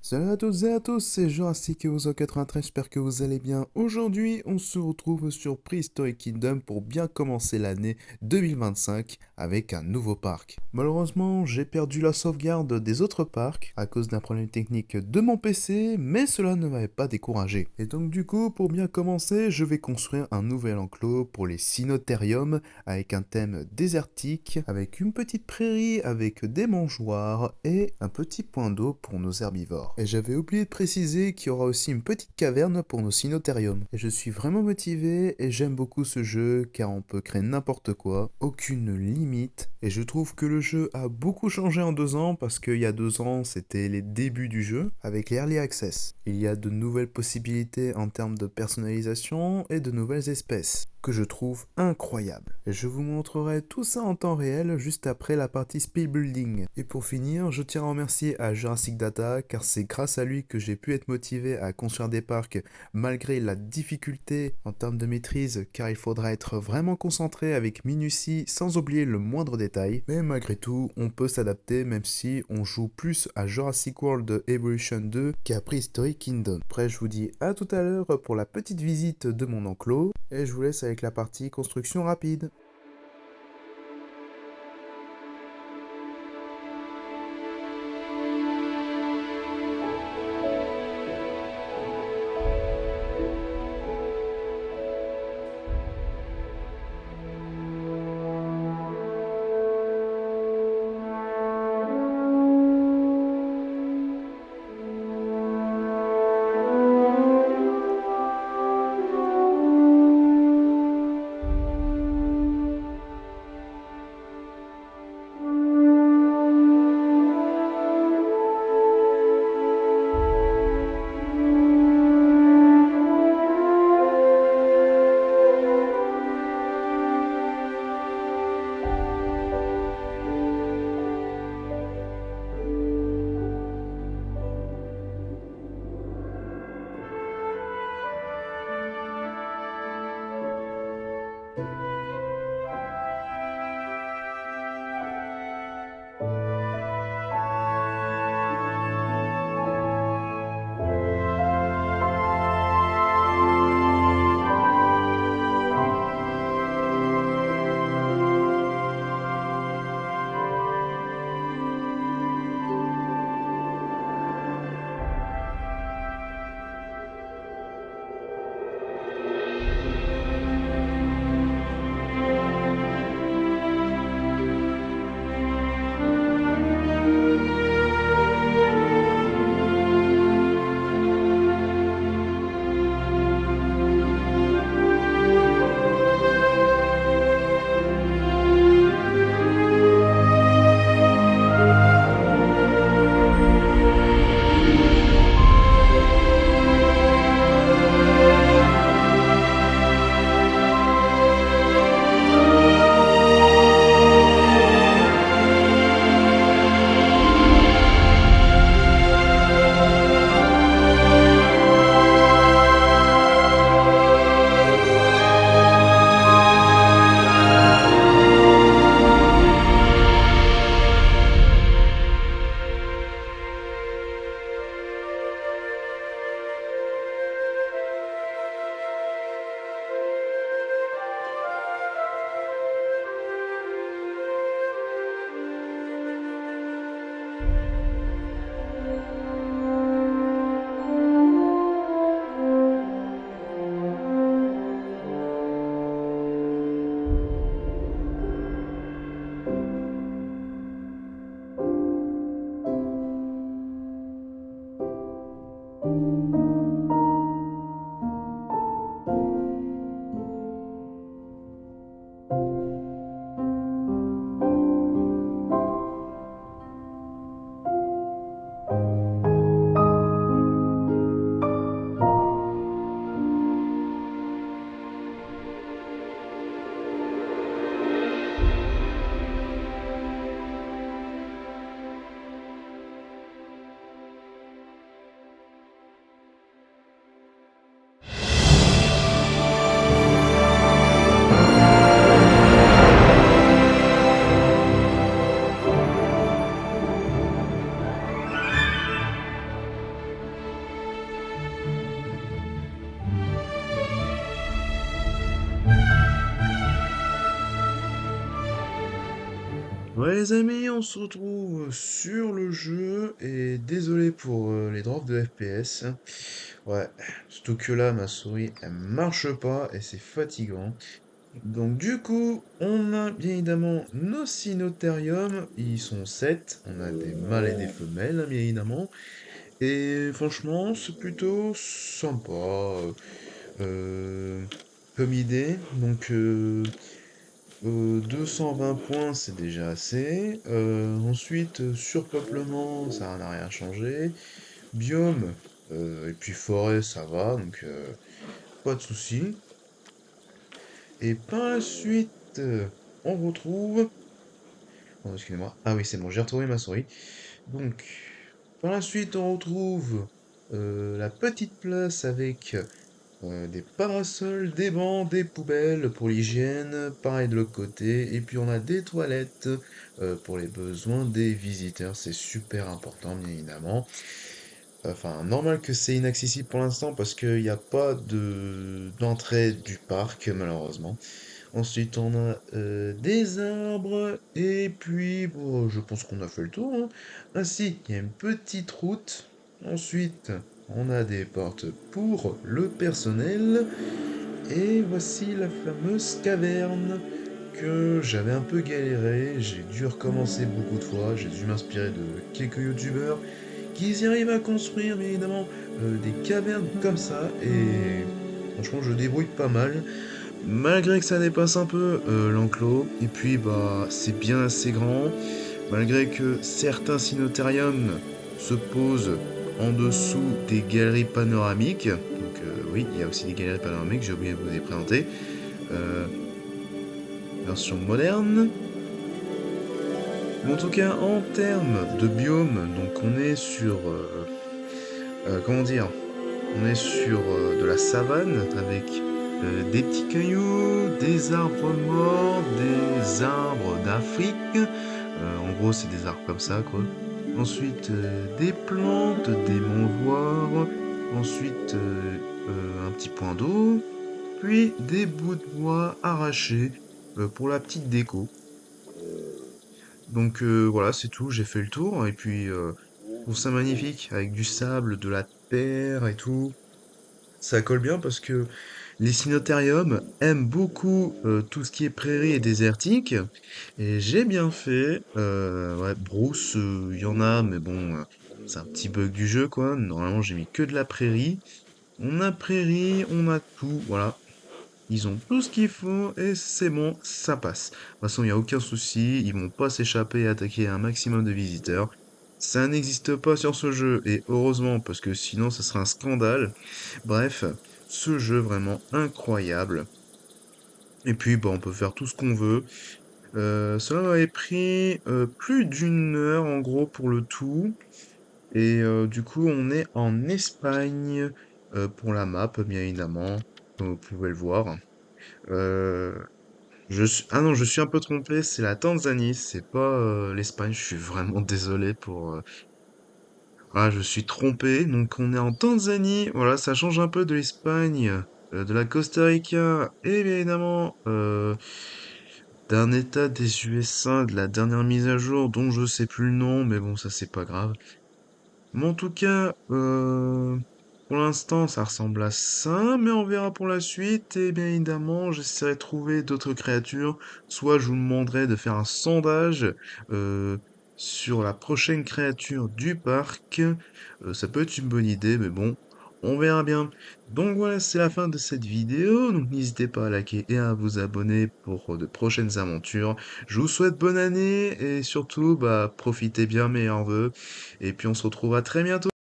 Salut à toutes et à tous, c'est Jurassic Eozo 93, j'espère que vous allez bien. Aujourd'hui, on se retrouve sur Prehistoric Kingdom pour bien commencer l'année 2025 avec un nouveau parc. Malheureusement, j'ai perdu la sauvegarde des autres parcs à cause d'un problème technique de mon PC, mais cela ne m'avait pas découragé. Et donc du coup, pour bien commencer, je vais construire un nouvel enclos pour les Cynotériums avec un thème désertique, avec une petite prairie avec des mangeoires et un petit point d'eau pour nos herbivores. Et j'avais oublié de préciser qu'il y aura aussi une petite caverne pour nos cynotériums. Et je suis vraiment motivé et j'aime beaucoup ce jeu car on peut créer n'importe quoi, aucune limite. Et je trouve que le jeu a beaucoup changé en 2 ans parce qu'il y a 2 ans c'était les débuts du jeu avec l'Early Access. Il y a de nouvelles possibilités en termes de personnalisation et de nouvelles espèces que je trouve incroyables. Et je vous montrerai tout ça en temps réel juste après la partie speed building. Et pour finir, je tiens à remercier à Jurassic Data car c'est grâce à lui que j'ai pu être motivé à construire des parcs malgré la difficulté en termes de maîtrise car il faudra être vraiment concentré avec minutie sans oublier le moindre détail. Mais malgré tout, on peut s'adapter même si on joue plus à Jurassic World Evolution 2 qu'à Prehistoric Kingdom. Après, je vous dis à tout à l'heure pour la petite visite de mon enclos et je vous laisse avec la partie construction rapide. Ouais les amis, on se retrouve sur le jeu et désolé pour les drops de FPS. Ouais, surtout que là ma souris elle marche pas et c'est fatigant. Donc du coup, on a bien évidemment nos cynotériums, ils sont 7. On a des mâles et des femelles hein, bien évidemment. Et franchement, c'est plutôt sympa euh, comme idée. Donc 220 points, c'est déjà assez. Ensuite, surpeuplement, ça n'a rien changé. Biome, et puis forêt, ça va, donc pas de souci. Et par la suite, on retrouve... Oh, excusez-moi. Ah oui, c'est bon, j'ai retrouvé ma souris. Donc, par la suite, on retrouve la petite place avec des parasols, des bancs, des poubelles pour l'hygiène, pareil de l'autre côté, et puis on a des toilettes pour les besoins des visiteurs, c'est super important bien évidemment. Enfin, normal que c'est inaccessible pour l'instant parce qu'il n'y a pas d'entrée du parc malheureusement. Ensuite on a des arbres, et puis bon, je pense qu'on a fait le tour, hein. Ainsi, il y a une petite route. Ensuite, on a des portes pour le personnel. Et voici la fameuse caverne que j'avais un peu galéré. J'ai dû recommencer beaucoup de fois. J'ai dû m'inspirer de quelques youtubeurs qui y arrivent à construire, bien évidemment, des cavernes comme ça. Et franchement, je débrouille pas mal. Malgré que ça dépasse un peu l'enclos. Et puis, bah, c'est bien assez grand. Malgré que certains cynotariums se posent en dessous des galeries panoramiques, donc oui, il y a aussi des galeries panoramiques, j'ai oublié de vous les présenter, euh, version moderne. Mais en tout cas, en termes de biome, donc on est sur, comment dire, on est sur de la savane avec des petits cailloux, des arbres morts, des arbres d'Afrique. En gros, c'est des arbres comme ça, quoi. Ensuite, des plantes, des mangeoires. Ensuite, un petit point d'eau. Puis des bouts de bois arrachés pour la petite déco. Donc voilà, c'est tout. J'ai fait le tour. Et puis, je trouve ça magnifique avec du sable, de la terre et tout. Ça colle bien parce que les cynotariums aiment beaucoup tout ce qui est prairie et désertique. Et j'ai bien fait. Ouais, brousse, il y en a, mais bon, c'est un petit bug du jeu, quoi. Normalement, j'ai mis que de la prairie. On a prairie, on a tout, voilà. Ils ont tout ce qu'il faut et c'est bon, ça passe. De toute façon, il n'y a aucun souci, ils vont pas s'échapper et attaquer un maximum de visiteurs. Ça n'existe pas sur ce jeu, et heureusement, parce que sinon, ce serait un scandale. Bref, ce jeu vraiment incroyable. Et puis, bah, on peut faire tout ce qu'on veut. Cela m'avait pris plus d'une heure en gros pour le tout. Et du coup, on est en Espagne pour la map, bien évidemment, comme vous pouvez le voir. Euh, Ah non, je suis un peu trompé, c'est la Tanzanie, c'est pas l'Espagne. Je suis vraiment désolé pour. Ah, je suis trompé. Donc, on est en Tanzanie. Voilà, ça change un peu de l'Espagne, de la Costa Rica, et bien évidemment d'un état des USA de la dernière mise à jour dont je sais plus le nom, mais bon, ça c'est pas grave. Mais en tout cas, pour l'instant, ça ressemble à ça, mais on verra pour la suite. Et bien évidemment, j'essaierai de trouver d'autres créatures. Soit je vous demanderai de faire un sondage euh, sur la prochaine créature du parc. Ça peut être une bonne idée, mais bon, on verra bien. Donc voilà, c'est la fin de cette vidéo. Donc n'hésitez pas à liker et à vous abonner pour de prochaines aventures. Je vous souhaite bonne année et surtout, bah, profitez bien, meilleurs vœux. Et puis on se retrouvera très bientôt.